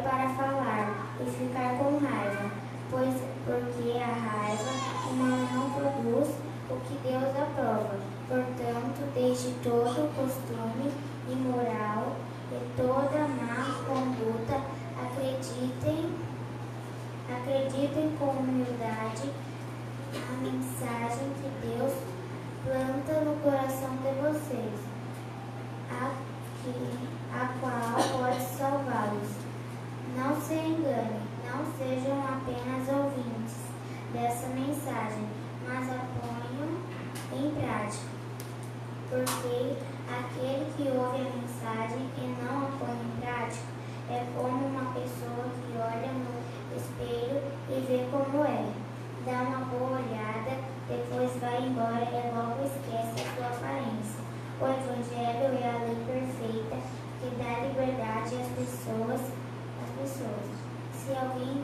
para falar e ficar com raiva, porque a raiva humana não produz o que Deus aprova. Portanto, deixe todo costume imoral e toda má conduta. Acreditem com humildade a mensagem que Deus planta no coração de vocês, a qual pode salvá-los. Não se enganem, não sejam apenas ouvintes dessa mensagem, mas a ponham em prática. Porque aquele que ouve a mensagem e não a põe em prática é como uma pessoa que olha no espelho e vê como é. Dá uma boa olhada, depois vai embora e logo esquece a sua aparência. O Evangelho é a lei perfeita que dá liberdade às pessoas. Se alguém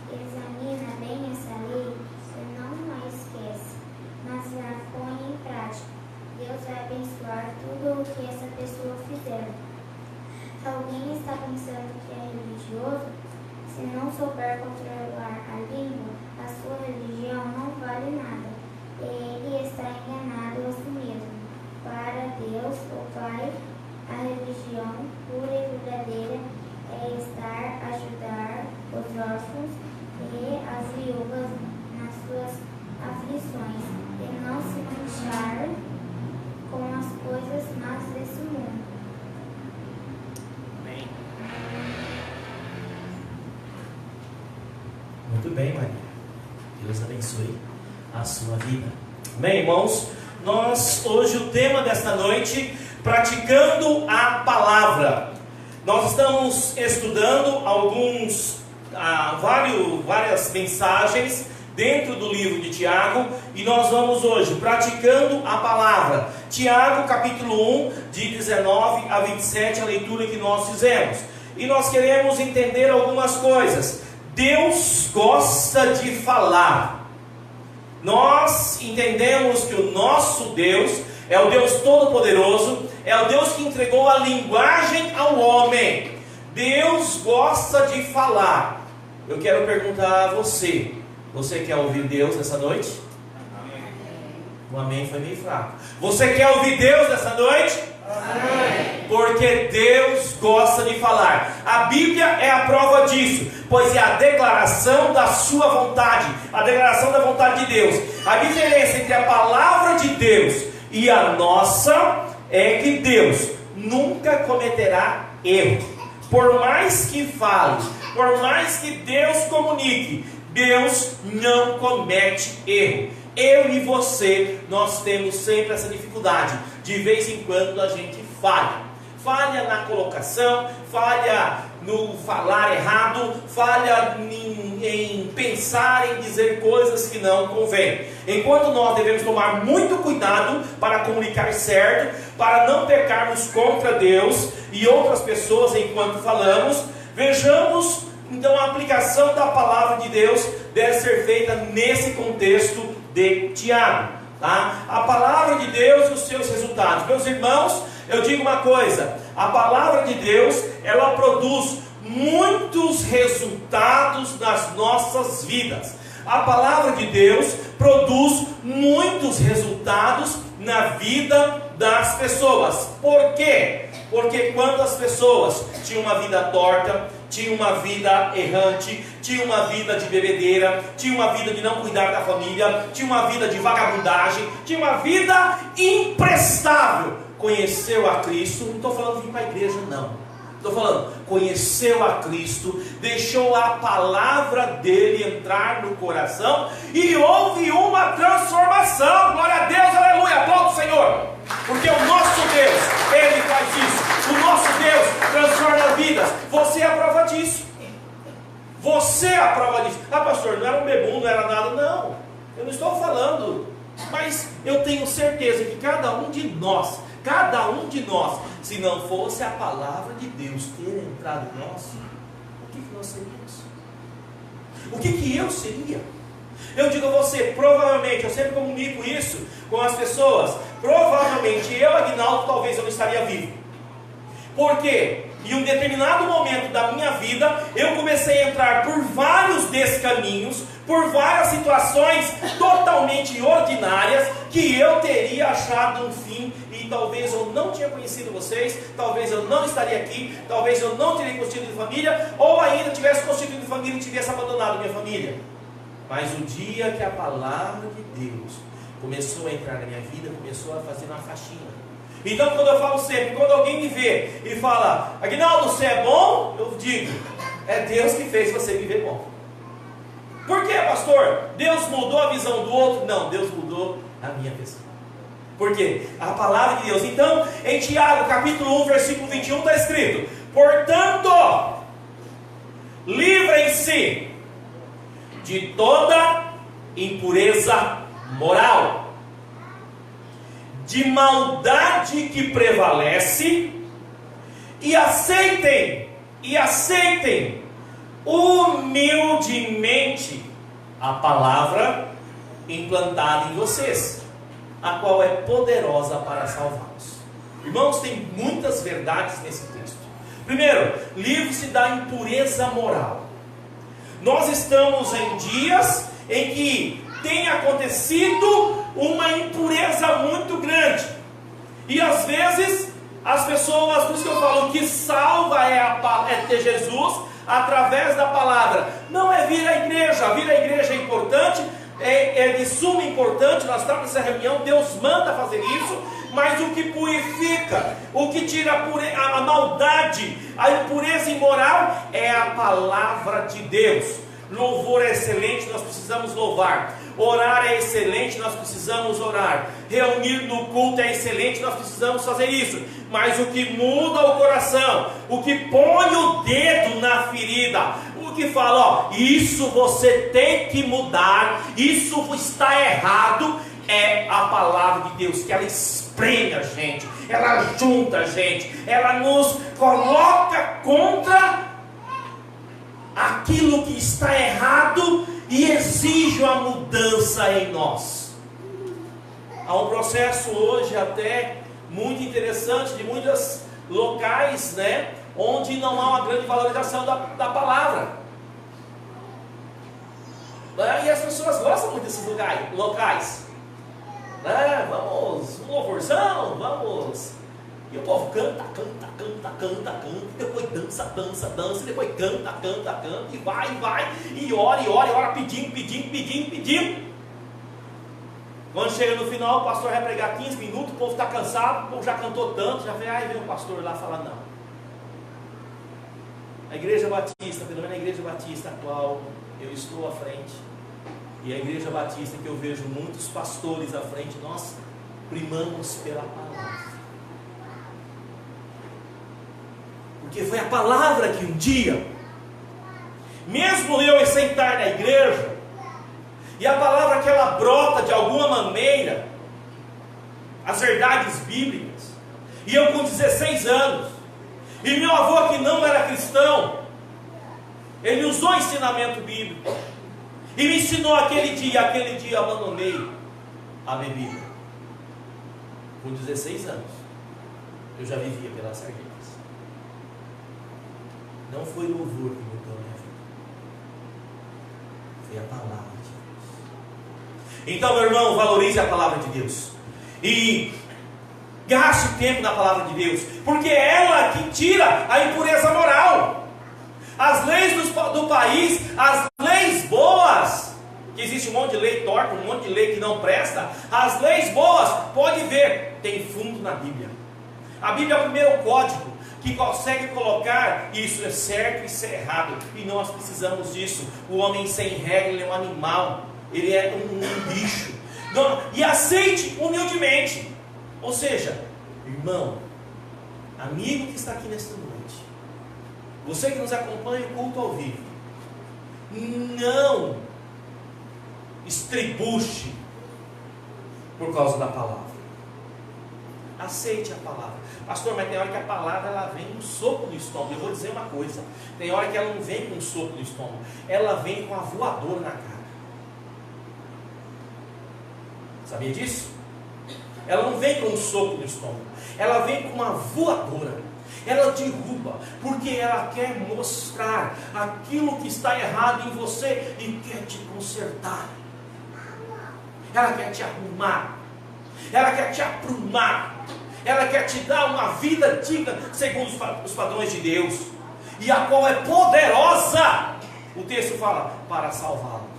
examina bem essa lei, não a esquece, mas a põe em prática, Deus vai abençoar tudo o que essa pessoa fizer. Alguém está pensando que é religioso? Se não souber controlar a língua, a sua religião não vale nada. Ele está enganado a si mesmo. Para Deus, o Pai, a religião pura e verdadeira é ajudar os órfãos e as viúvas nas suas aflições e não se manchar com as coisas más desse mundo. Amém. Muito bem, Maria. Deus abençoe a sua vida. Amém, irmãos? Hoje o tema desta noite, praticando a palavra. Nós estamos estudando várias mensagens dentro do livro de Tiago, e nós vamos hoje praticando a palavra. Tiago capítulo 1, de 19 a 27, a leitura que nós fizemos. E nós queremos entender algumas coisas. Deus gosta de falar. Nós entendemos que o nosso Deus é o Deus Todo-Poderoso, é o Deus que entregou a linguagem ao homem. Deus gosta de falar. Eu quero perguntar a você: você quer ouvir Deus nessa noite? Amém. O amém foi meio fraco. Você quer ouvir Deus nessa noite? Amém. Porque Deus gosta de falar. A Bíblia é a prova disso, pois é a declaração da sua vontade, a declaração da vontade de Deus. A diferença entre a palavra de Deus e a nossa é que Deus nunca cometerá erro. Por mais que fale, por mais que Deus comunique, Deus não comete erro. Eu e você, nós temos sempre essa dificuldade. De vez em quando a gente falha. Falha na colocação, falha no falar errado, falha em pensar, em dizer coisas que não convém. Enquanto nós devemos tomar muito cuidado para comunicar certo, para não pecarmos contra Deus e outras pessoas enquanto falamos, vejamos então a aplicação da palavra de Deus deve ser feita nesse contexto de Tiago. Tá? A palavra de Deus e os seus resultados. Meus irmãos, eu digo uma coisa: a palavra de Deus, ela produz muitos resultados nas nossas vidas. A palavra de Deus produz muitos resultados na vida das pessoas. Por quê? Porque quando as pessoas tinham uma vida torta, tinham uma vida errante, tinham uma vida de bebedeira, tinham uma vida de não cuidar da família, tinham uma vida de vagabundagem, tinham uma vida imprestável, conheceu a Cristo. Não estou falando de vir para a igreja, não. Estou falando, conheceu a Cristo, deixou a palavra dele entrar no coração e houve uma transformação. Glória a Deus, aleluia, aplauda o Senhor. Porque o nosso Deus, Ele faz isso. O nosso Deus transforma vidas. Você é a prova disso. Você é a prova disso. Ah, pastor, não era um bebum, não era nada. Não, eu não estou falando. Mas eu tenho certeza que cada um de nós, se não fosse a palavra de Deus ter entrado em nós, o que nós seríamos? O que eu seria? Eu digo a você, provavelmente, eu sempre comunico isso com as pessoas, provavelmente eu, Aguinaldo, talvez eu não estaria vivo. Por quê? Em um determinado momento da minha vida, eu comecei a entrar por vários descaminhos, por várias situações totalmente ordinárias, que eu teria achado um fim, e talvez eu não tinha conhecido vocês, talvez eu não estaria aqui, talvez eu não teria constituído família, ou ainda tivesse constituído família e tivesse abandonado minha família. Mas o dia que a palavra de Deus começou a entrar na minha vida, começou a fazer uma faxina. Então, quando eu falo sempre, quando alguém me vê e fala, Aguinaldo, você é bom? Eu digo, é Deus que fez você viver bom. Por quê, pastor? Deus mudou a visão do outro? Não, Deus mudou a minha visão. Por quê? A palavra de Deus. Então, em Tiago, capítulo 1, versículo 21, está escrito, portanto, livrem-se de toda impureza moral, de maldade que prevalece, e aceitem humildemente a palavra implantada em vocês, a qual é poderosa para salvá-los. Irmãos, tem muitas verdades nesse texto. Primeiro, livre-se da impureza moral. Nós estamos em dias em que tem acontecido uma impureza muito grande. E às vezes as pessoas, por isso que eu falo que salva é ter Jesus através da palavra. Não é vir à igreja. Vir à igreja é importante, é de suma importância. Nós estamos nessa reunião, Deus manda fazer isso. Mas o que purifica, o que tira a maldade, a impureza imoral é a palavra de Deus. Louvor é excelente, nós precisamos louvar. Orar é excelente, nós precisamos orar. Reunir no culto é excelente, nós precisamos fazer isso. Mas o que muda o coração, o que põe o dedo na ferida, o que fala, ó, isso você tem que mudar, isso está errado, é a palavra de Deus, que ela espreme a gente, ela junta a gente, ela nos coloca contra aquilo que está errado e exige uma mudança em nós. Há um processo hoje até muito interessante de muitos locais, né, onde não há uma grande valorização da palavra. E as pessoas gostam muito desses locais. Vamos, um louvorzão, vamos. E o povo canta, depois dança, depois canta, e vai, e ora, pedindo. Quando chega no final, o pastor vai pregar 15 minutos, o povo está cansado, o povo já cantou tanto, já vem o pastor lá falar não. A igreja batista, pelo menos a igreja batista a qual eu estou à frente, e a igreja batista que eu vejo muitos pastores à frente, nós primamos pela palavra. Porque foi a palavra que um dia, mesmo eu sentar na igreja, e a palavra que ela brota de alguma maneira, as verdades bíblicas, e eu com 16 anos, e meu avô que não era cristão, ele usou o ensinamento bíblico, e me ensinou aquele dia eu abandonei a bebida. Com 16 anos, eu já vivia pelas sarjetas. Não foi louvor que mudou a minha vida, foi a palavra de Deus. Então, meu irmão, valorize a palavra de Deus e gaste tempo na palavra de Deus, porque é ela que tira a impureza moral. As leis do país, as leis boas, que existe um monte de lei torta, um monte de lei que não presta, as leis boas, pode ver, tem fundo na Bíblia. A Bíblia é o primeiro código que consegue colocar isso é certo e isso é errado, e nós precisamos disso. O homem sem regra, ele é um animal, ele é um bicho. E aceite humildemente. Ou seja, irmão, amigo que está aqui nesta noite, você que nos acompanha em culto ao vivo, não estribuche por causa da palavra. Aceite a palavra. Pastor, mas tem hora que a palavra ela vem com um sopro no estômago. Eu vou dizer uma coisa, tem hora que ela não vem com um sopro no estômago, ela vem com a voadora na cara. Sabia disso? Ela não vem com um sopro no estômago, ela vem com uma voadora. ela derruba, porque ela quer mostrar aquilo que está errado em você e quer te consertar. Ela quer te arrumar, ela quer te aprumar, ela quer te dar uma vida digna segundo os padrões de Deus, e a qual é poderosa, o texto fala, para salvá-los.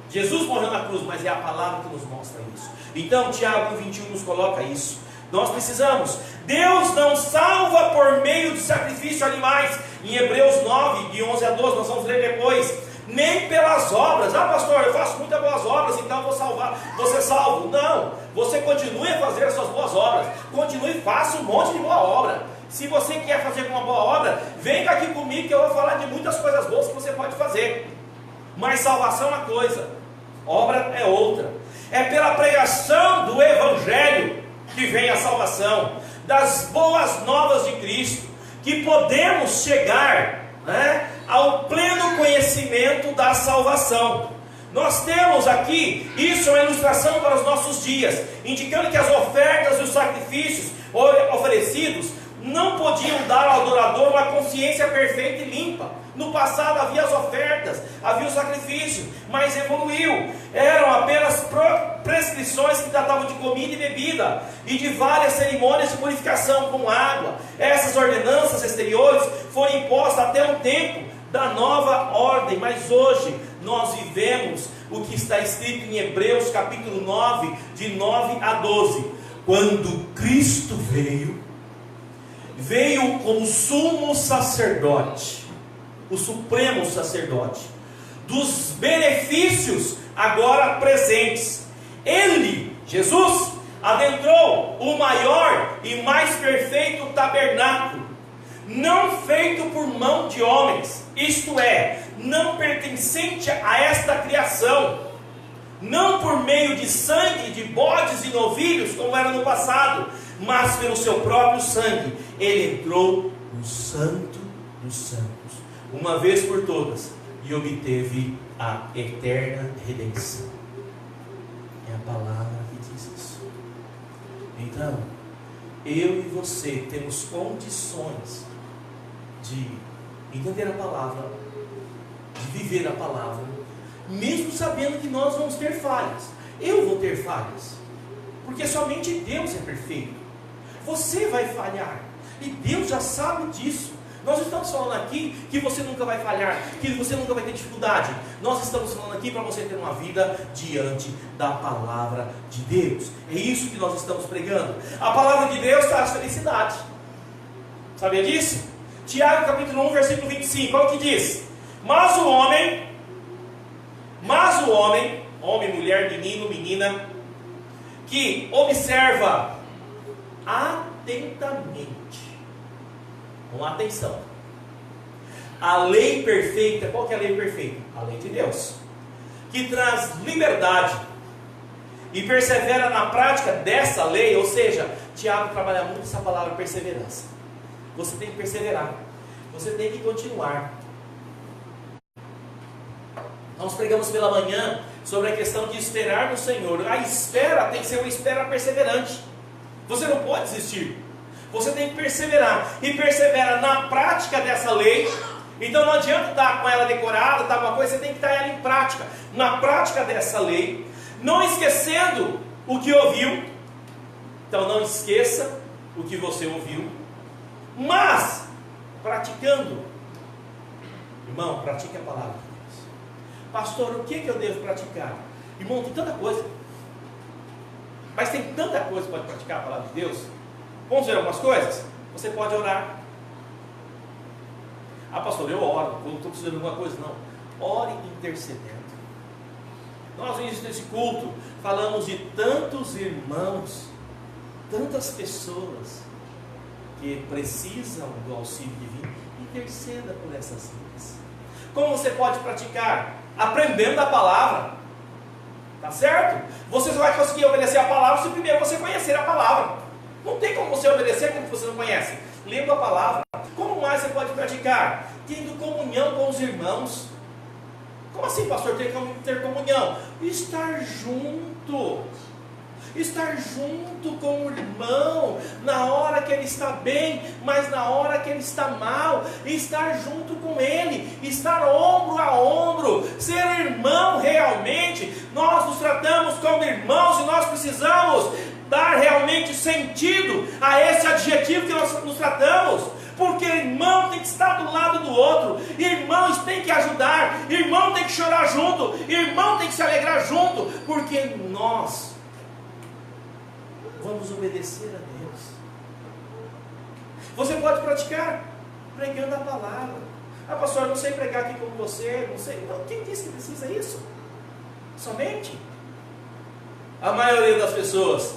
Jesus morreu na cruz, mas é a palavra que nos mostra isso. Então Tiago 1,21 nos coloca isso. Nós precisamos. Deus não salva por meio de sacrifício de animais. Em Hebreus 9, de 11 a 12, nós vamos ler depois. Nem pelas obras. Ah, pastor, eu faço muitas boas obras, então eu vou salvar. Você salvo? Não. Você continue a fazer as suas boas obras. Continue e faça um monte de boa obra. Se você quer fazer uma boa obra, venha aqui comigo que eu vou falar de muitas coisas boas que você pode fazer. Mas salvação é uma coisa, obra é outra. É pela pregação do Evangelho que vem a salvação, das boas novas de Cristo, que podemos chegar, ao pleno conhecimento da salvação. Nós temos aqui, isso é uma ilustração para os nossos dias, indicando que as ofertas e os sacrifícios oferecidos não podiam dar ao adorador uma consciência perfeita e limpa. No passado havia as ofertas, havia o sacrifício, mas evoluiu. Eram apenas prescrições que tratavam de comida e bebida, e de várias cerimônias de purificação com água. Essas ordenanças exteriores foram impostas até um tempo da nova ordem, mas hoje nós vivemos o que está escrito em Hebreus capítulo 9, de 9 a 12. Quando Cristo veio como sumo sacerdote, o supremo sacerdote, dos benefícios agora presentes. Ele, Jesus, adentrou o maior e mais perfeito tabernáculo, não feito por mão de homens, isto é, não pertencente a esta criação, não por meio de sangue de bodes e novilhos, como era no passado, mas pelo seu próprio sangue. Ele entrou no Santo dos Santos, uma vez por todas, e obteve a eterna redenção. É a palavra que diz isso. Então, eu e você temos condições de entender a palavra, de viver a palavra, mesmo sabendo que nós vamos ter falhas. Eu vou ter falhas, porque somente Deus é perfeito. Você vai falhar, e Deus já sabe disso. Nós estamos falando aqui que você nunca vai falhar, que você nunca vai ter dificuldade. Nós estamos falando aqui para você ter uma vida diante da palavra de Deus. É isso que nós estamos pregando. A palavra de Deus traz felicidade. Sabia disso? Tiago capítulo 1, versículo 25, olha o que diz: Mas o homem, homem, mulher, menino, menina, que observa atentamente, com atenção, a lei perfeita. Qual que é a lei perfeita? A lei de Deus, que traz liberdade, e persevera na prática dessa lei. Ou seja, Tiago trabalha muito essa palavra perseverança. Você tem que perseverar, você tem que continuar. Nós pregamos pela manhã sobre a questão de esperar no Senhor. A espera tem que ser uma espera perseverante. Você não pode desistir, você tem que perseverar, e persevera na prática dessa lei. Então não adianta estar com ela decorada, estar com uma coisa, você tem que estar ela em prática, na prática dessa lei, não esquecendo o que ouviu. Então não esqueça o que você ouviu, mas praticando. Irmão, pratique a palavra de Deus. Pastor, o que eu devo praticar? Irmão, tem tanta coisa, mas tem tanta coisa que pode praticar a palavra de Deus. Vamos ver algumas coisas? Você pode orar. Ah, pastor, eu oro quando estou precisando de alguma coisa. Não, ore intercedendo. Nós no início desse culto falamos de tantos irmãos, tantas pessoas que precisam do auxílio divino. Interceda por essas vidas. Como você pode praticar? Aprendendo a palavra. Tá certo? Você só vai conseguir obedecer a palavra se primeiro você conhecer a palavra. Não tem como você obedecer como você não conhece. Lendo a palavra. Como mais você pode praticar? Tendo comunhão com os irmãos. Como assim, pastor, ter comunhão? Estar junto. Estar junto com o irmão, na hora que ele está bem, mas na hora que ele está mal, estar junto com ele, estar ombro a ombro, ser irmão realmente. Nós nos tratamos como irmãos e nós precisamos dar realmente sentido a esse adjetivo que nós nos tratamos, porque irmão tem que estar do lado do outro, irmãos tem que ajudar, irmão tem que chorar junto, irmão tem que se alegrar junto, porque nós vamos obedecer a Deus. Você pode praticar pregando a palavra. Ah, pastor, eu não sei pregar aqui como você, não sei. Não, quem disse que precisa isso? Somente a maioria das pessoas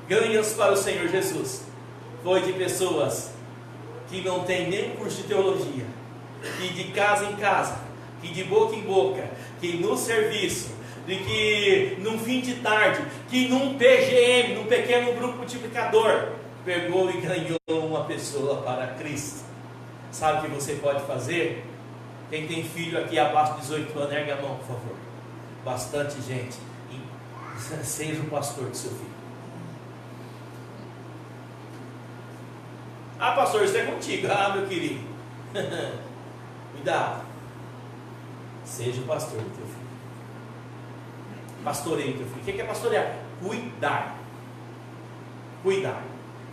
ganhas para o Senhor Jesus foi de pessoas que não tem nem curso de teologia, que de casa em casa, que de boca em boca, que no serviço, de que num fim de tarde, que num PGM, num pequeno grupo multiplicador, pegou e ganhou uma pessoa para Cristo. Sabe o que você pode fazer? Quem tem filho aqui abaixo de 18 anos, ergue a mão, por favor. Bastante gente. Seja o pastor do seu filho. Ah, pastor, isso é contigo. Ah, meu querido. Cuidado. Seja o pastor do teu filho. Pastoreie o teu filho. O que é pastorear? Cuidar. Cuidar.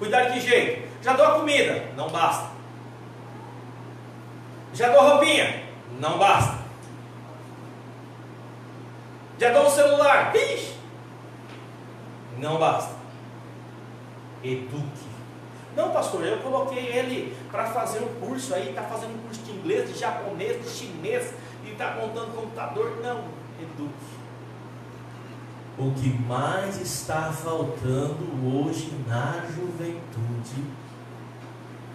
Cuidar de que jeito? Já dou a comida? Não basta. Já dou a roupinha? Não basta. Já dou o celular? Ixi. Não basta. Eduque. Não, pastor, eu coloquei ele para fazer um curso aí, está fazendo um curso de inglês, de japonês, de chinês, e está montando computador. Não, eduque. O que mais está faltando hoje na juventude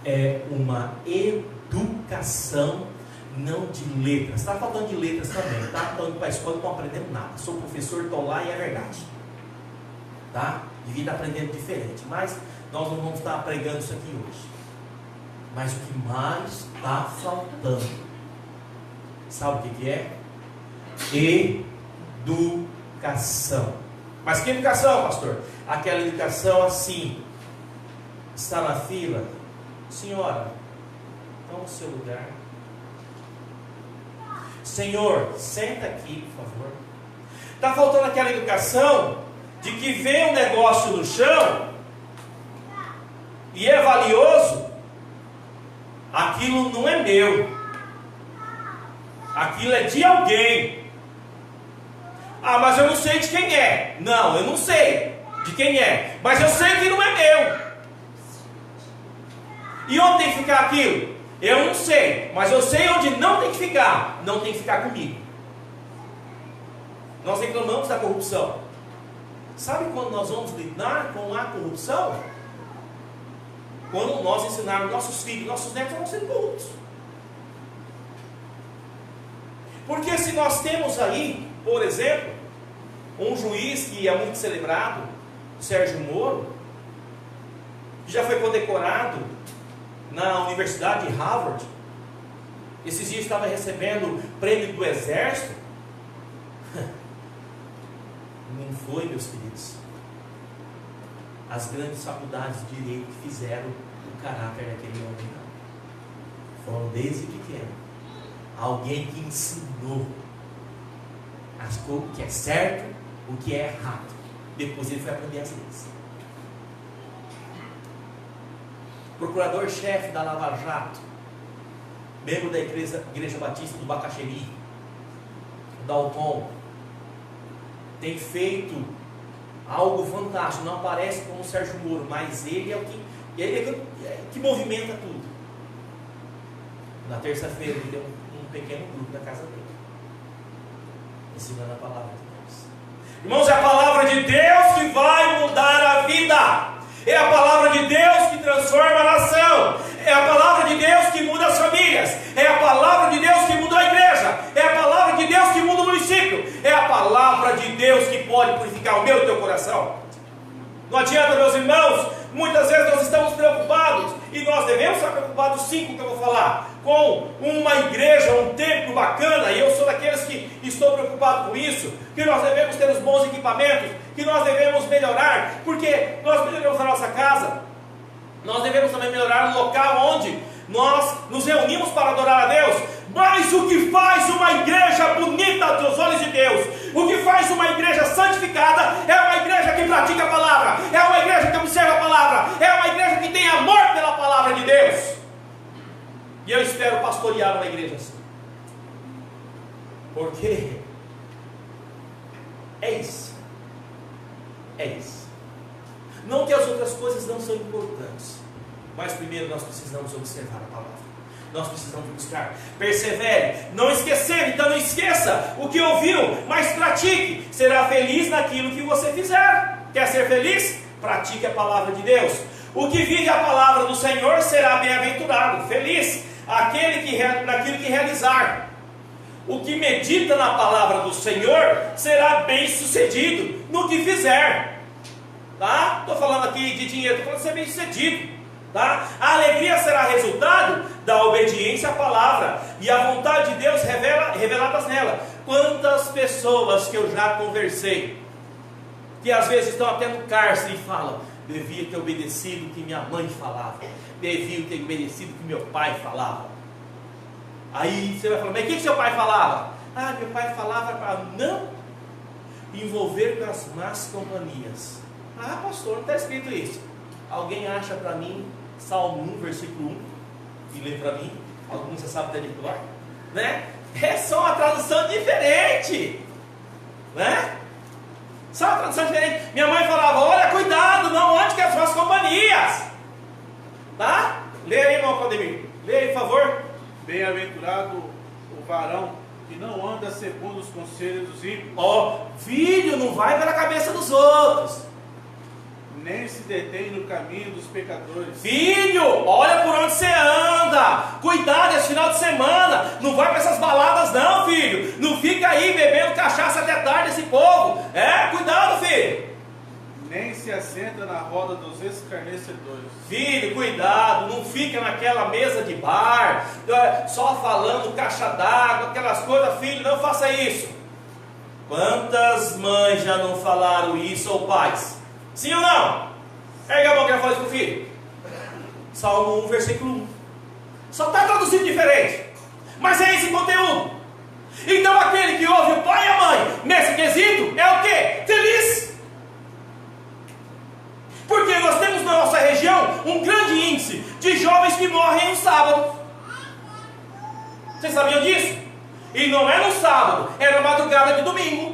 é uma educação, não de letras. Está faltando de letras também, tá? Estão indo para a escola e não estão aprendendo nada. Sou professor, estou lá e é verdade. Tá? Devia estar aprendendo diferente, mas nós não vamos estar pregando isso aqui hoje. Mas o que mais está faltando, sabe o que é? Educação. Mas que educação, pastor? Aquela educação assim. Está na fila? Senhora, toma o seu lugar. Senhor, senta aqui, por favor. Está faltando aquela educação de que vê um negócio no chão e é valioso, aquilo não é meu, aquilo é de alguém. Ah, mas eu não sei de quem é. Não, eu não sei de quem é, mas eu sei que não é meu. E onde tem que ficar aquilo? Eu não sei, mas eu sei onde não tem que ficar. Não tem que ficar comigo. Nós reclamamos da corrupção. Sabe quando nós vamos lidar com a corrupção? Quando nós ensinarmos nossos filhos, nossos netos vão ser corruptos. Porque se nós temos aí, por exemplo, um juiz que é muito celebrado, Sérgio Moro, que já foi condecorado na Universidade de Harvard, esses dias estava recebendo prêmio do Exército. Não foi, meus queridos, as grandes faculdades de direito que fizeram o caráter daquele homem, não. Foram desde pequeno alguém que ensinou o que é certo, o que é errado. Depois ele foi aprender as leis. Procurador-chefe da Lava Jato, membro da Igreja Batista do Bacaxeri, o Dalton, tem feito algo fantástico. Não aparece como o Sérgio Moro, mas ele é o que movimenta tudo. Na terça-feira ele deu um pequeno grupo na casa dele, ensinando a palavra de Deus. Irmãos, é a palavra de Deus que vai mudar a vida. É a palavra de Deus que transforma a nação. É a palavra de Deus que muda as famílias. É a palavra de Deus que muda a igreja. É a palavra de Deus que muda o município. É a palavra de Deus que pode purificar o meu e o teu coração. Não adianta, meus irmãos, muitas vezes nós estamos preocupados, e nós devemos estar preocupados sim com o que eu vou falar, com uma igreja, um templo bacana, e eu sou daqueles que estou preocupado com isso, que nós devemos ter os bons equipamentos, que nós devemos melhorar, porque nós melhoramos a nossa casa, nós devemos também melhorar o local onde nós nos reunimos para adorar a Deus. Mas o que faz uma igreja bonita aos olhos de Deus, o que faz uma igreja santificada, é uma igreja que pratica a palavra, é uma igreja que observa a palavra, é uma igreja que tem amor pela palavra de Deus. E eu espero pastorear uma igreja assim, porque é isso. Não que as outras coisas não são importantes, mas primeiro nós precisamos observar a palavra. Nós precisamos buscar. Persevere, não esquecer. Então não esqueça o que ouviu, mas pratique. Será feliz naquilo que você fizer. Quer ser feliz? Pratique a palavra de Deus. O que vive a palavra do Senhor será bem-aventurado, feliz naquilo que realizar. O que medita na palavra do Senhor será bem-sucedido no que fizer. Tá? Estou falando aqui de dinheiro, estou falando de ser bem-sucedido. Tá? A alegria será resultado da obediência à palavra e a vontade de Deus reveladas nela. Quantas pessoas que eu já conversei, que às vezes estão até no cárcere e falam: devia ter obedecido o que minha mãe falava, devia ter obedecido o que meu pai falava. Aí você vai falar: mas o que seu pai falava? Ah, meu pai falava para não envolver com as más companhias. Ah, pastor, não está escrito isso. Alguém acha para mim Salmo 1, versículo 1, e lê para mim? Alguns já sabem até de cor, né? É só uma tradução diferente, né? Só uma tradução diferente. Minha mãe falava: olha, cuidado, não ande com as más companhias. Tá? Lê aí, irmão Claudemir. Lê aí, por favor. Bem-aventurado o varão que não anda segundo os conselhos dos ímpios. Filho, não vai pela cabeça dos outros, nem se detém no caminho dos pecadores. Filho, olha por onde você anda. Cuidado esse final de semana. Não vai para essas baladas não, filho. Não fica aí bebendo cachaça até tarde esse povo. Cuidado, filho. Nem se assenta na roda dos escarnecedores. Filho, cuidado. Não fica naquela mesa de bar, só falando caixa d'água, aquelas coisas. Filho, não faça isso. Quantas mães já não falaram isso, ou pais? Sim ou não? Pega a mão que ela fala isso para o filho. Salmo 1, versículo 1. Só está traduzido diferente, mas é esse conteúdo. Então aquele que ouve o pai e a mãe nesse quesito é o quê? Feliz. Porque nós temos na nossa região um grande índice de jovens que morrem no sábado. Vocês sabiam disso? E não é no sábado, é na madrugada de domingo.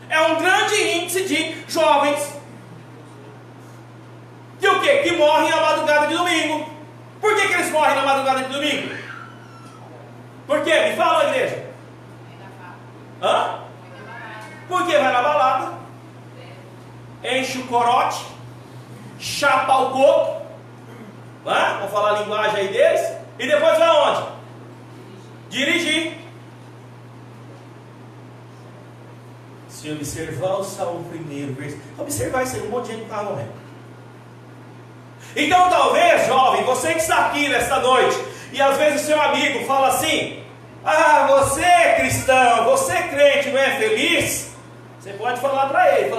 É um grande índice de jovens que o quê? Que morrem na madrugada de domingo. Por que eles morrem na madrugada de domingo? Por quê? Me fala, igreja. Porque vai na balada, enche o corote, chapa o coco, vamos falar a linguagem aí deles, e depois vai aonde? Dirigir. Se observar o Salmo 1, observar isso aí, um monte de gente está morrendo. Então talvez, jovem, você que está aqui nesta noite, e às vezes o seu amigo fala assim: ah, você é cristão, você é crente, não é feliz? Você pode falar para ele,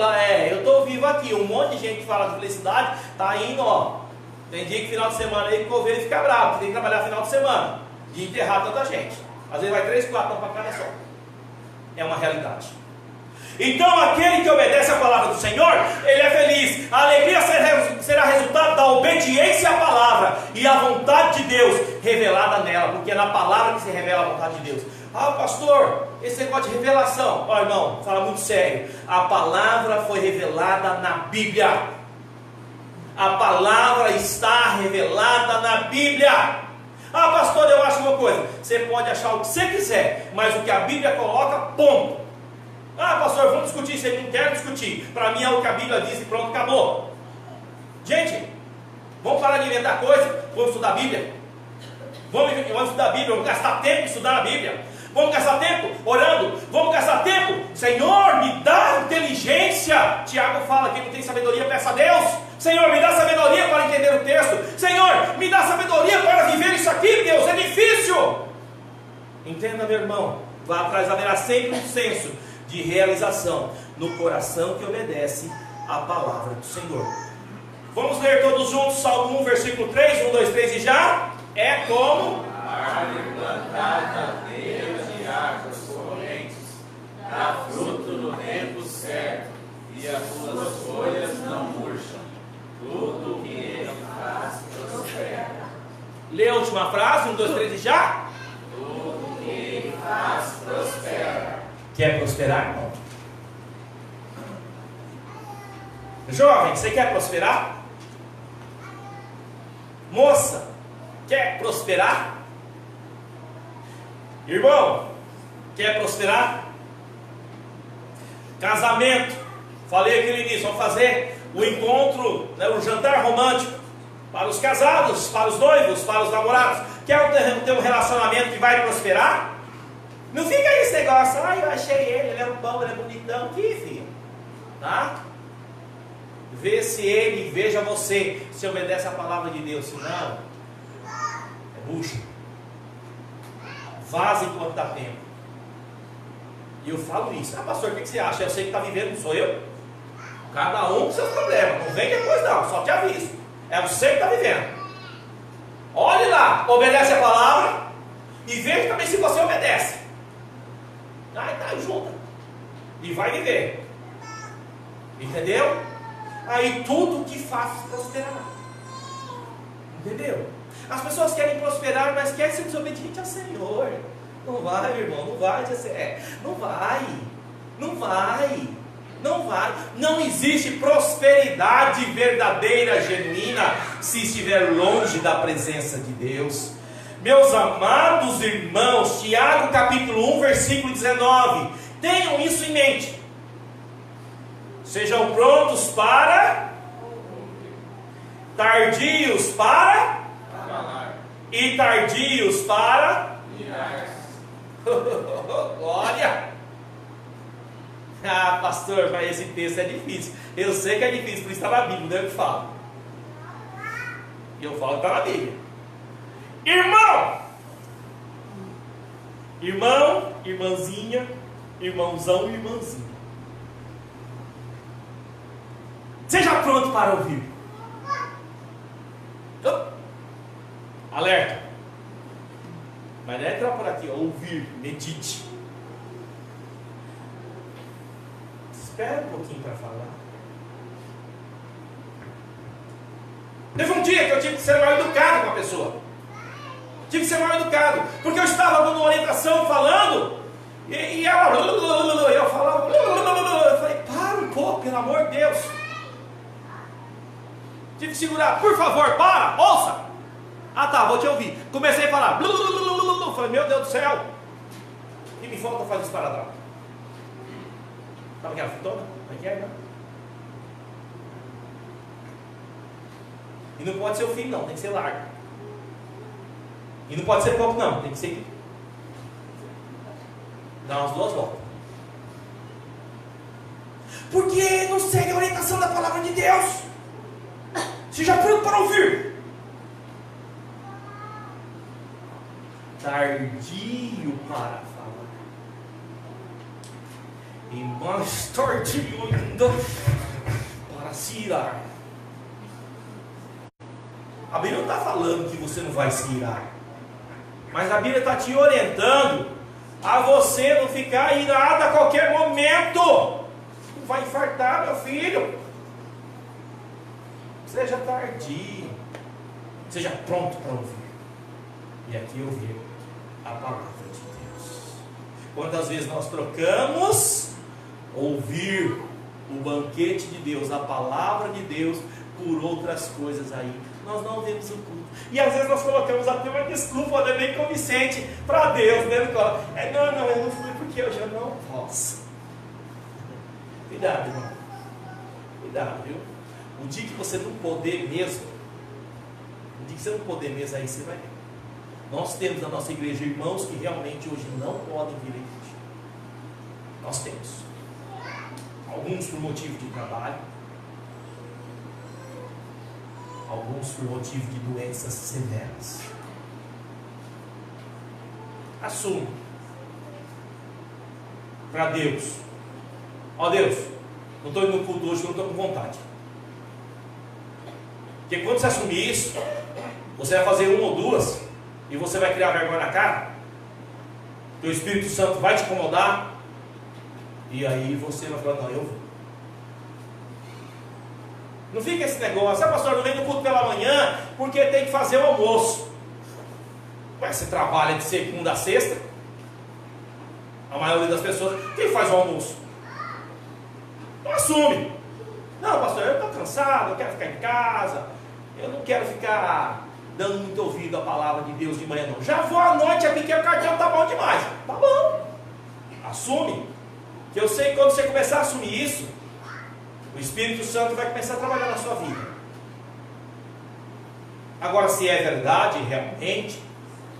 eu estou vivo aqui, um monte de gente que fala de felicidade, está indo, tem dia que final de semana aí que o governo fica bravo, tem que trabalhar final de semana, de enterrar tanta gente, às vezes vai 3, 4 para cada só, é uma realidade. Então aquele que obedece a palavra do Senhor, ele é feliz. A alegria será resultado da obediência à palavra e à vontade de Deus revelada nela, porque é na palavra que se revela a vontade de Deus. Ah, pastor, esse negócio de revelação, irmão, fala muito sério. A palavra foi revelada na Bíblia. A palavra está revelada na Bíblia. Ah, pastor, eu acho uma coisa, você pode achar o que você quiser, mas o que a Bíblia coloca, ponto. Ah, pastor, vamos discutir isso aí. Não quero discutir. Para mim é o que a Bíblia diz e pronto, acabou. Gente, vamos parar de inventar coisa. Vamos estudar a Bíblia. Vamos estudar a Bíblia. Vamos gastar tempo estudando a Bíblia. Vamos gastar tempo orando. Vamos gastar tempo. Senhor, me dá inteligência. Tiago fala: quem não tem sabedoria, peça a Deus. Senhor, me dá sabedoria para entender o texto. Senhor, me dá sabedoria para viver isso aqui, Deus. É difícil. Entenda, meu irmão. haverá sempre um senso de realização no coração que obedece à palavra do Senhor. Vamos ler todos juntos Salmo 1, versículo 3, 1, 2, 3 e já. É como árvore plantada na beira de águas correntes, dá fruto no tempo certo, e as suas folhas não murcham. Tudo que ele faz prospera. Lê a última frase, 1, 2, 3 e já. Tudo que ele faz prospera. Quer prosperar, irmão? Jovem, você quer prosperar? Moça, quer prosperar? Irmão, quer prosperar? Casamento, falei aqui no início, vamos fazer o encontro, né, o jantar romântico para os casados, para os noivos, para os namorados. Quer ter um relacionamento que vai prosperar? Não fica aí esse negócio, eu achei ele é um bom, ele é bonitão, que filho, tá? Vê se ele, veja você, se obedece à palavra de Deus, se não, é bucha. Vaza enquanto está tempo. E eu falo isso. Pastor, o que você acha? Eu sei que está vivendo, não sou eu. Cada um com seus problemas. Não vem depois não, só te aviso. É você que está vivendo. Olhe lá, obedece a palavra e veja também se você obedece. Aí tá, junta. E vai viver. Entendeu? Aí tudo que faz prosperar. Entendeu? As pessoas querem prosperar, mas querem ser desobedientes ao Senhor. Não vai, irmão, não vai. Não vai. Não vai. Não vai. Não existe prosperidade verdadeira, genuína, se estiver longe da presença de Deus. Meus amados irmãos, Tiago capítulo 1, versículo 19. Tenham isso em mente. Sejam prontos para, tardios para, e tardios para, olha. Ah, pastor, mas esse texto é difícil. Eu sei que é difícil, por isso está na Bíblia, não é o que falo. E eu falo que está na Bíblia. Irmão, irmão, irmãzinha, irmãozão e irmãzinha. Seja pronto para ouvir. Alerta. Mas não é entrar por aqui, ouvir, medite. Espera um pouquinho para falar. Teve um dia que eu tive que ser mal educado com a pessoa. Tive que ser mal educado. Porque eu estava dando uma orientação falando. E ela. Eu falava. Eu falei, para um pouco, pelo amor de Deus. Tive que segurar, por favor, para, ouça. Ah tá, vou te ouvir. Comecei a falar. Falei, meu Deus do céu. O que me falta fazer esparadrapo? Sabe aquela fitona? Como é que é, não? E não pode ser o fim, não, tem que ser largo. E não pode ser pouco, não, tem que ser. Dá umas 2 voltas. Porque não segue a orientação da palavra de Deus. Seja pronto para ouvir. Tardio para falar. E mais tardio ainda para se irar. A Bíblia não está falando que você não vai se irar. Mas a Bíblia está te orientando a você não ficar irado a qualquer momento. Vai infartar, meu filho. Seja tardio. Seja pronto para ouvir. E aqui ouvir a palavra de Deus. Quantas vezes nós trocamos ouvir o banquete de Deus, a palavra de Deus, por outras coisas aí. Nós não vemos o culto. E às vezes nós colocamos até uma desculpa, né, bem convincente para Deus, né? Não, eu não fui porque eu já não posso. Cuidado, irmão. Cuidado, viu? O dia que você não poder mesmo, aí você vai ver. Nós temos na nossa igreja irmãos que realmente hoje não podem vir à igreja. Nós temos. Alguns por motivo de trabalho, alguns por motivo de doenças severas. Assume. para Deus. Ó Deus, não estou indo no culto hoje, não estou com vontade. Porque quando você assumir isso, você vai fazer uma ou duas, e você vai criar vergonha na cara, o Espírito Santo vai te incomodar, e aí você vai falar, não, eu vou. Não fica esse negócio, pastor, não vem no culto pela manhã, porque tem que fazer o almoço. Mas você trabalha de segunda a sexta? A maioria das pessoas, quem faz o almoço? Não assume. Não, pastor, eu estou cansado, eu quero ficar em casa, eu não quero ficar dando muito ouvido à palavra de Deus de manhã não. Já vou à noite aqui que o cartão tá bom demais. Tá bom. Assume. Que eu sei que quando você começar a assumir isso, o Espírito Santo vai começar a trabalhar na sua vida. Agora, se é verdade realmente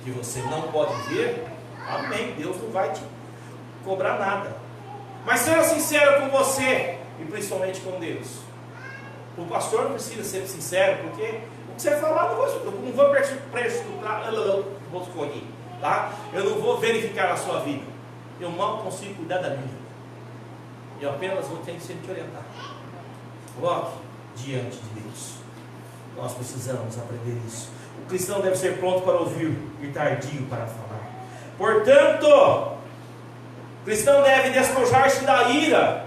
que você não pode ver, amém, Deus não vai te cobrar nada. Mas seja sincero com você e principalmente com Deus. O pastor não precisa ser sincero, porque o que você falar eu não vou prescrutar, vou escolher, tá? Eu não vou verificar a sua vida. Eu mal consigo cuidar da minha. Eu apenas vou ter que sempre te orientar. Coloque diante de Deus. Nós precisamos aprender isso. O cristão deve ser pronto para ouvir e tardio para falar. Portanto, o cristão deve despojar-se da ira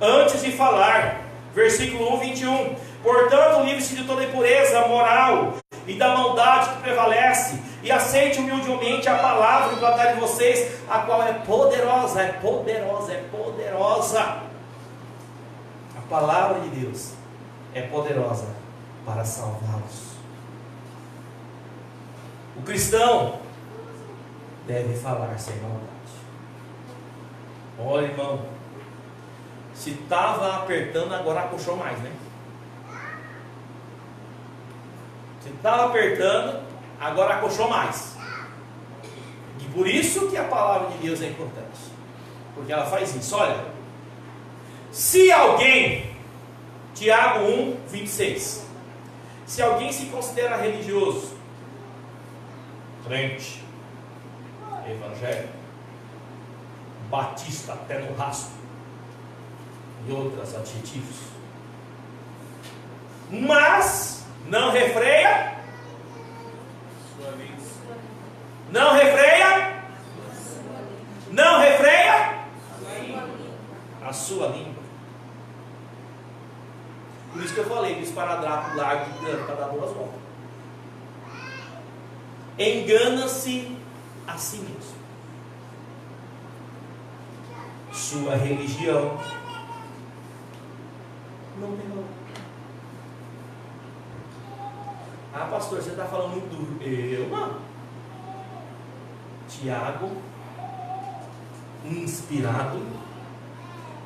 antes de falar. Versículo 1, 21. Portanto, livre-se de toda impureza moral e da maldade que prevalece, e aceite humildemente a palavra implantada em vocês, a qual é poderosa, é poderosa, é poderosa. A palavra de Deus é poderosa para salvá-los. O cristão deve falar sem maldade. Olha, irmão, se estava apertando, agora puxou mais, né? Se estava apertando, agora acolchou mais. E por isso que a palavra de Deus é importante. Porque ela faz isso. Olha, se alguém, Tiago 1, 26, se alguém se considera religioso, crente, evangélico, batista até no rastro, e outros adjetivos, mas não refreia, não refreia, não refreia a sua língua. Por isso que eu falei do esparadrapo largo e grande para dar duas voltas. Engana-se a si mesmo. Sua religião não tem valor. Ah, pastor, você está falando muito duro. Eu não. Tiago, inspirado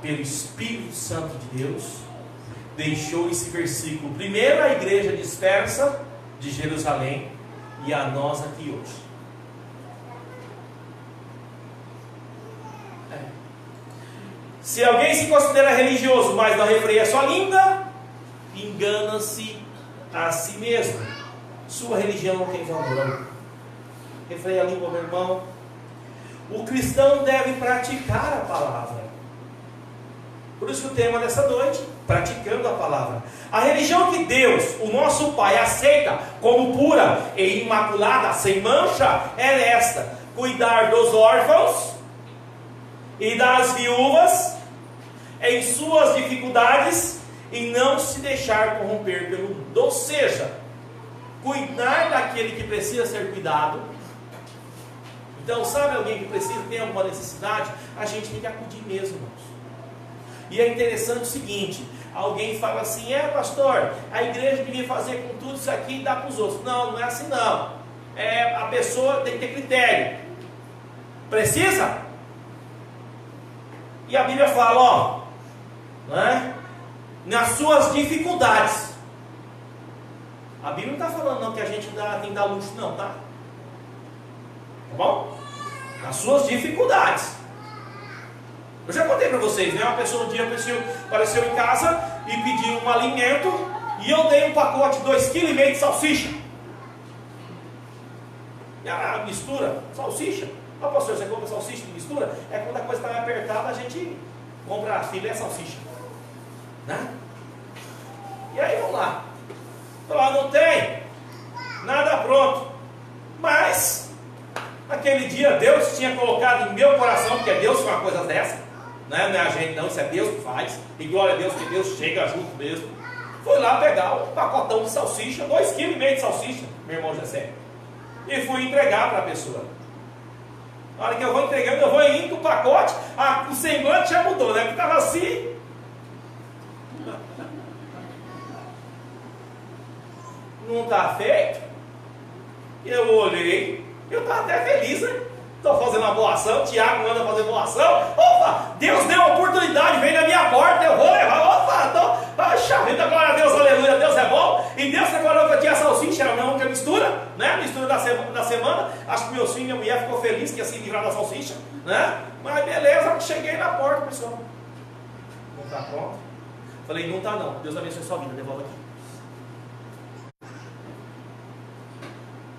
pelo Espírito Santo de Deus, deixou esse versículo primeiro à igreja dispersa de Jerusalém e a nós aqui hoje. Se alguém se considera religioso, mas não refreia sua língua, engana-se a si mesmo. Sua religião não tem valor. Refreia a língua, meu irmão. O cristão deve praticar a palavra. Por isso que o tema dessa noite, praticando a palavra. A religião que Deus, o nosso Pai, aceita como pura e imaculada, sem mancha, é esta: cuidar dos órfãos e das viúvas em suas dificuldades e não se deixar corromper pelo mundo. Ou seja, cuidar daquele que precisa ser cuidado. Então, sabe alguém que precisa, tem alguma necessidade? A gente tem que acudir mesmo, irmãos. E é interessante o seguinte: alguém fala assim, pastor, a igreja devia fazer com tudo isso aqui e dar para os outros. Não, não é assim não. A pessoa tem que ter critério. Precisa? E a Bíblia fala, né, nas suas dificuldades. A Bíblia não está falando não que a gente tem que dar luxo não, tá? Tá bom? Nas suas dificuldades. Eu já contei para vocês, né? Uma pessoa um dia apareceu em casa e pediu um alimento, e eu dei um pacote de 2,5 kg de salsicha. E a mistura, salsicha. Pastor, você compra salsicha de mistura? É quando a coisa está apertada, a gente compra filé e salsicha, né? E aí vamos lá. Lá não tem nada pronto, mas naquele dia Deus tinha colocado em meu coração, porque Deus faz uma coisa dessa, né? Não é a gente não, isso é Deus que faz, e glória a Deus que Deus chega junto mesmo. Fui lá pegar um pacotão de salsicha, 2,5 kg de salsicha, meu irmão José, e fui entregar para a pessoa. Na hora que eu vou entregando, eu vou indo o pacote, o semblante já mudou, né? Porque estava assim. Não está feito. Eu olhei, eu estava até feliz, né? Estou fazendo uma boa ação, Tiago manda fazer boa ação. Opa, Deus deu a oportunidade, veio na minha porta, eu vou levar. Opa, poxa vida, glória a Deus, aleluia, Deus é bom. E Deus separou que eu tinha salsicha, era a mesma mistura, né? A mistura da semana. Acho que meus filhos e minha mulher ficou feliz que ia se livrar da salsicha, né? Mas beleza, cheguei na porta, pessoal. Não está pronto? Falei, não está não. Deus abençoe sua vida, devolva aqui.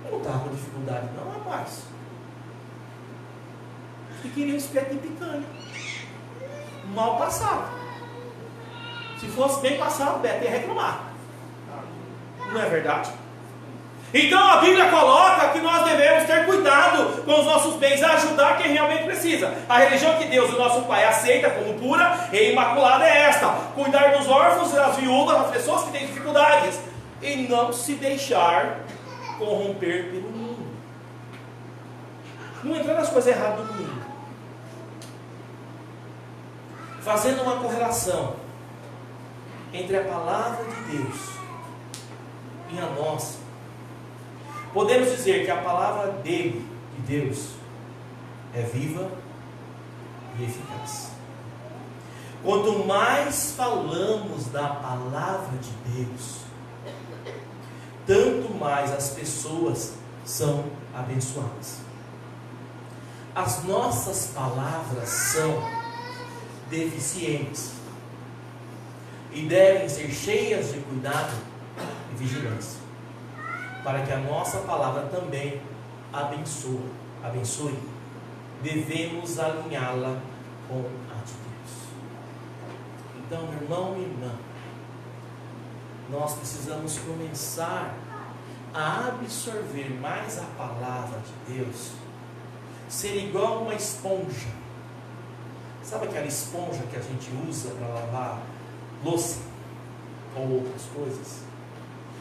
Eu não estava com dificuldade não, rapaz. E queria um espeto de picanha. Mal passado. Se fosse bem passado, Beto ia reclamar. Não é verdade? Então a Bíblia coloca que nós devemos ter cuidado com os nossos bens, a ajudar quem realmente precisa. A religião que Deus, o nosso Pai, aceita como pura e imaculada é esta: cuidar dos órfãos, das viúvas, das pessoas que têm dificuldades, e não se deixar corromper pelo mundo. Não entrar nas coisas erradas do mundo. Fazendo uma correlação entre a palavra de Deus e a nossa, podemos dizer que a palavra dele, de Deus, é viva e eficaz. Quanto mais falamos da palavra de Deus, tanto mais as pessoas são abençoadas. As nossas palavras são deficientes e devem ser cheias de cuidado e vigilância, para que a nossa palavra também abençoe. Devemos alinhá-la com a de Deus. Então, meu irmão e irmã, nós precisamos começar a absorver mais a palavra de Deus, ser igual uma esponja. Sabe aquela esponja que a gente usa para lavar louça ou outras coisas?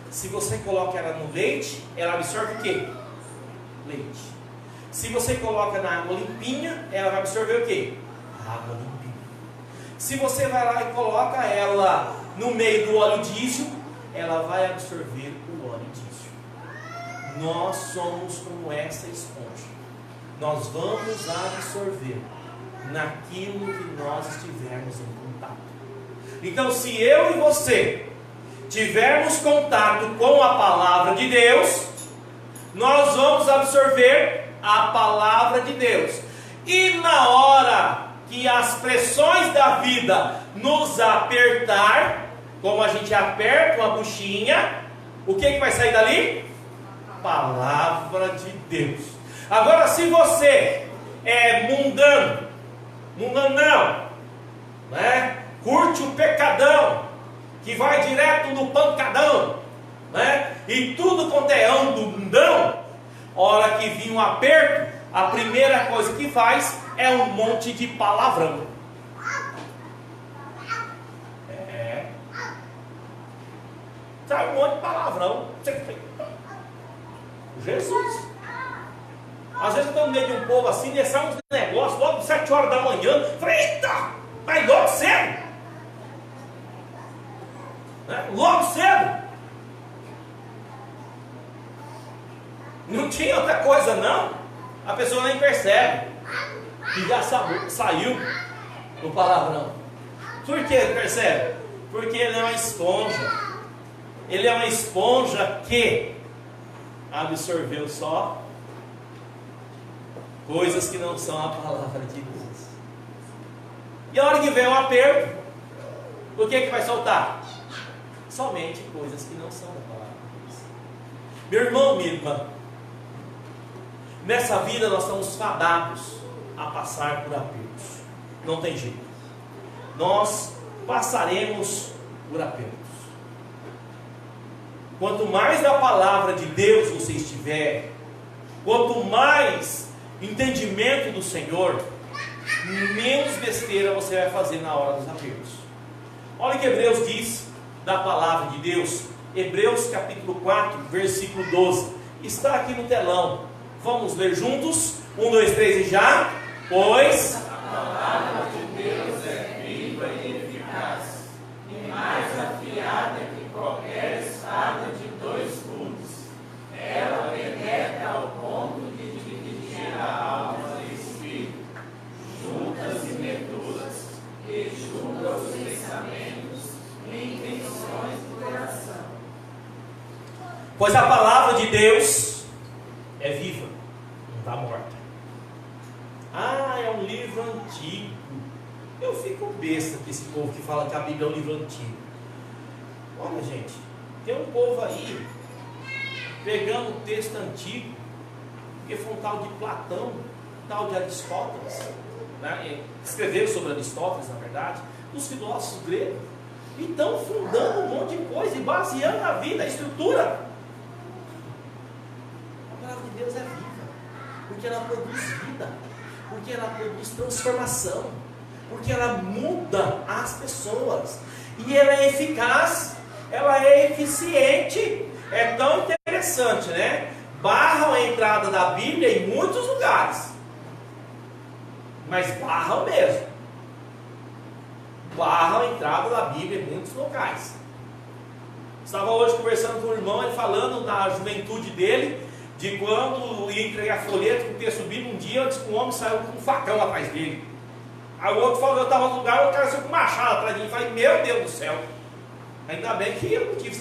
Se você coloca ela no leite, ela absorve o quê? Leite. Se você coloca na água limpinha, ela vai absorver o quê? Água limpinha. Se você vai lá e coloca ela no meio do óleo diesel, ela vai absorver o óleo diesel. Nós somos como essa esponja. Nós vamos absorver naquilo que nós estivermos em contato. Então, se eu e você tivermos contato com a palavra de Deus, nós vamos absorver a palavra de Deus. E na hora que as pressões da vida nos apertar, como a gente aperta uma buchinha, o que vai sair dali? Palavra de Deus. Agora, se você é mundanão, né? Curte o pecadão, que vai direto no pancadão, né? E tudo quanto é mundão, hora que vir um aperto, a primeira coisa que faz é um monte de palavrão. Sai um monte de palavrão. Jesus. Às vezes eu estou no meio de um povo assim, e sai uns negócios logo 7 horas da manhã. Falei, eita, mas logo cedo. Né? Logo cedo. Não tinha outra coisa não. A pessoa nem percebe que já saiu o palavrão. Por que ele percebe? Porque ele é uma esponja. Ele é uma esponja que absorveu só coisas que não são a palavra de Deus. E a hora que vem o aperto, o que vai soltar? Somente coisas que não são da palavra de Deus. Meu irmão, minha irmã, nessa vida nós estamos fadados a passar por apertos. não tem jeito. Nós passaremos por apertos. Quanto mais da palavra de Deus você estiver, quanto mais entendimento do Senhor, menos besteira você vai fazer na hora dos apertos. Olha o que Hebreus diz da palavra de Deus. Hebreus capítulo 4, versículo 12. Está aqui no telão. Vamos ler juntos? 1, 2, 3 e já. Pois a palavra de Deus é viva e eficaz, e mais afiada que qualquer espada de 2 gumes. Ela penetra ao ponto de dividir a alma e espírito, juntas e medulas, e julga os pensamentos e intenções do coração. Pois a palavra de Deus é viva, não está morta. Ah, é um livro antigo. Eu fico besta com esse povo que fala que a Bíblia é um livro antigo. Olha, gente, tem um povo aí pegando um texto antigo, que foi um tal de Platão, um tal de Aristóteles, né? Escreveram sobre Aristóteles, na verdade, os filósofos gregos, e estão fundando um monte de coisa e baseando a vida, a estrutura. A palavra de Deus é viva, porque ela produz vida, porque ela produz transformação, porque ela muda as pessoas, e ela é eficaz, ela é eficiente. É tão interessante, né? Barram a entrada da Bíblia em muitos lugares, mas barram mesmo. Barram a entrada da Bíblia em muitos locais. Estava hoje conversando com um irmão, ele falando da juventude dele, de quando ia entregar folheto com o texto bíblico, um dia antes que um homem saiu com um facão atrás dele. Aí o outro falou, eu estava no lugar, o cara saiu com um machado atrás de mim. Eu falei, meu Deus do céu. Ainda bem que eu não tive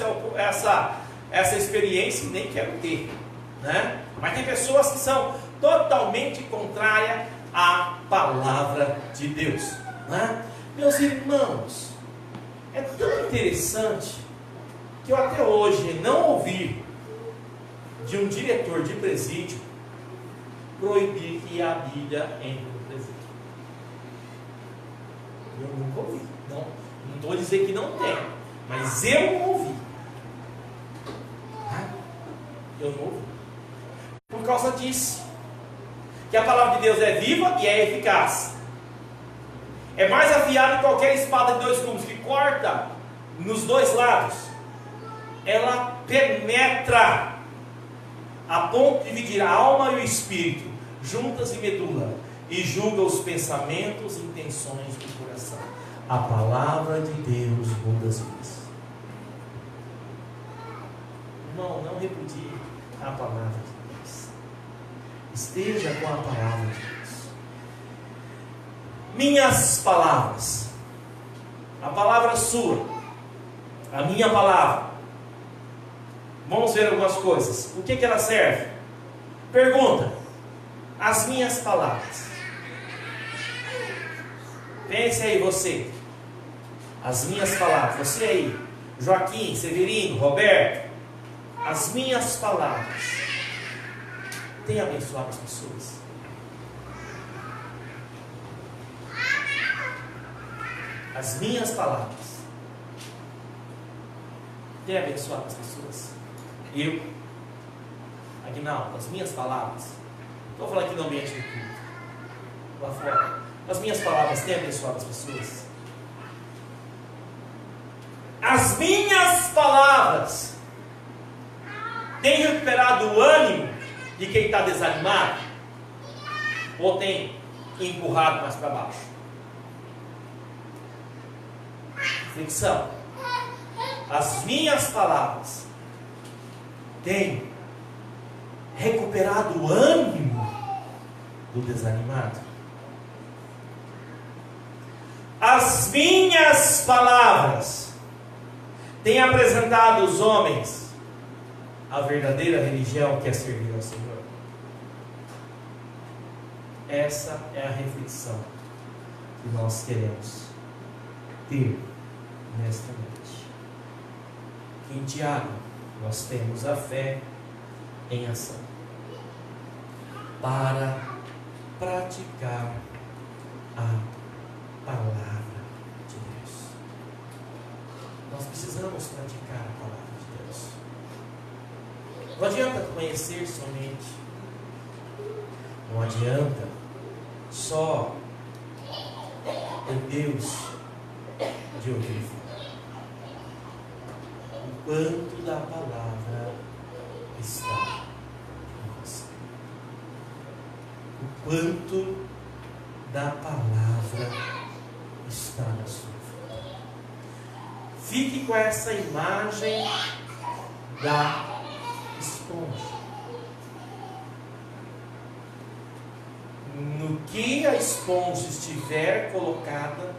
essa experiência e nem quero ter, né? Mas tem pessoas que são totalmente contrárias à palavra de Deus, né? Meus irmãos, é tão interessante que eu até hoje não ouvi de um diretor de presídio proibir que a Bíblia entre no presídio. Eu nunca ouvi. Não estou a dizer que não tem, mas eu não ouvi. Eu não ouvi. Por causa disso, que a palavra de Deus é viva e é eficaz. É mais afiada que qualquer espada de 2 gumes, que corta nos 2 lados. Ela penetra a ponto de dividir a alma e o espírito, juntas e medula, e julga os pensamentos e intenções do coração. A palavra de Deus muda as vidas. Irmão, não repudie a palavra de Deus. Esteja com a palavra de Deus. Minhas palavras, a palavra sua, a minha palavra. Vamos ver algumas coisas. O que ela serve? Pergunta. As minhas palavras. Pense aí você. As minhas palavras. Você aí, Joaquim, Severino, Roberto. As minhas palavras têm abençoado as pessoas? As minhas palavras têm abençoado as pessoas? Eu, Aguinaldo, as minhas palavras, estou falando aqui no ambiente do culto, lá fora, as minhas palavras têm abençoado as pessoas? As minhas palavras têm recuperado o ânimo de quem está desanimado? Ou tem empurrado mais para baixo? Reflexão. As minhas palavras têm recuperado o ânimo do desanimado? As minhas palavras têm apresentado aos homens a verdadeira religião, que é servir ao Senhor? Essa é a reflexão que nós queremos ter nesta noite. Em Tiago, nós temos a fé em ação para praticar a precisamos praticar a palavra de Deus. Não adianta conhecer somente. Não adianta só ter Deus de ouvir falar. O quanto da palavra está em você. O quanto da palavra está na sua vida. Fique com essa imagem da esponja. No que a esponja estiver colocada,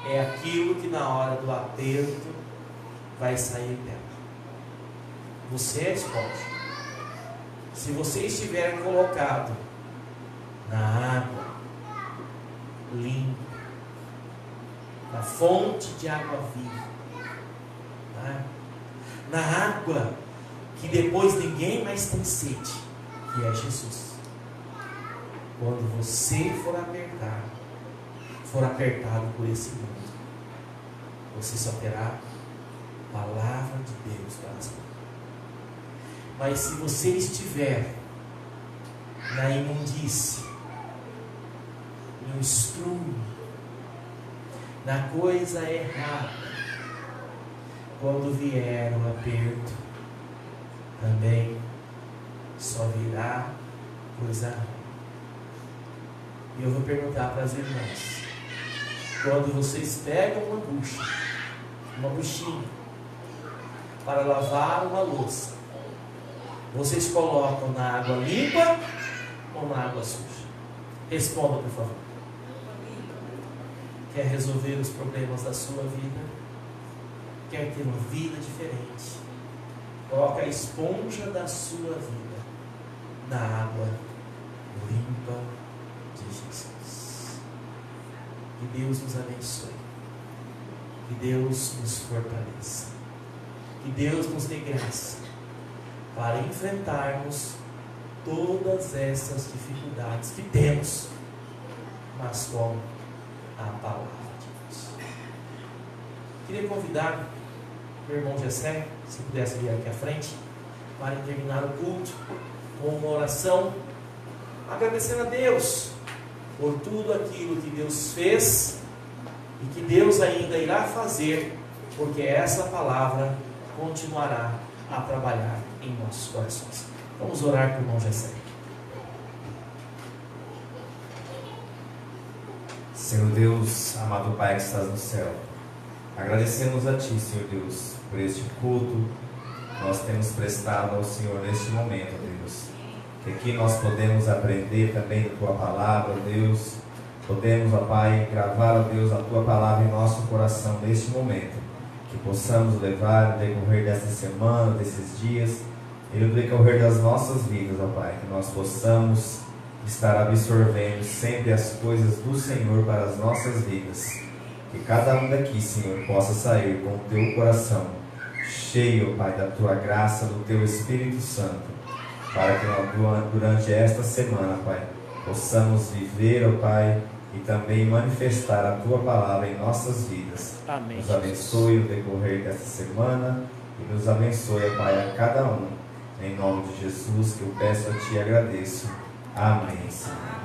é aquilo que na hora do aperto vai sair dela. Você é a esponja. Se você estiver colocado na água limpa, na fonte de água viva, tá? Na água que depois ninguém mais tem sede, que é Jesus. Quando você for apertado por esse mundo, você só terá a palavra de Deus para as mãos. Mas se você estiver na imundície, no estrume, na coisa errada, quando vier o aperto, também só virá coisa ruim. E eu vou perguntar para as irmãs: quando vocês pegam uma buchinha, para lavar uma louça, vocês colocam na água limpa ou na água suja? Responda, por favor. Quer resolver os problemas da sua vida? Quer ter uma vida diferente? Coloca a esponja da sua vida na água limpa de Jesus. Que Deus nos abençoe. Que Deus nos fortaleça. Que Deus nos dê graça para enfrentarmos todas essas dificuldades que temos, mas com a palavra de Deus. Queria convidar o irmão Gessé, se pudesse vir aqui à frente, para terminar o culto com uma oração, agradecendo a Deus por tudo aquilo que Deus fez e que Deus ainda irá fazer, porque essa palavra continuará a trabalhar em nossos corações. Vamos orar com o irmão Gessé. Senhor Deus, amado Pai que estás no céu, agradecemos a Ti, Senhor Deus, por este culto que nós temos prestado ao Senhor neste momento, Deus. Que aqui nós podemos aprender também da Tua palavra, Deus. Podemos, ó Pai, gravar, ó Deus, a Tua palavra em nosso coração neste momento. Que possamos levar no decorrer desta semana, desses dias, e no decorrer das nossas vidas, ó Pai. Que nós possamos estar absorvendo sempre as coisas do Senhor para as nossas vidas. Que cada um daqui, Senhor, possa sair com o Teu coração cheio, ó Pai, da Tua graça, do Teu Espírito Santo. Para que nós, durante esta semana, Pai, possamos viver, ó Pai, e também manifestar a Tua palavra em nossas vidas. Amém. Nos abençoe no decorrer desta semana e nos abençoe, ó Pai, a cada um. Em nome de Jesus, que eu peço a Ti e agradeço. Amém, Senhor.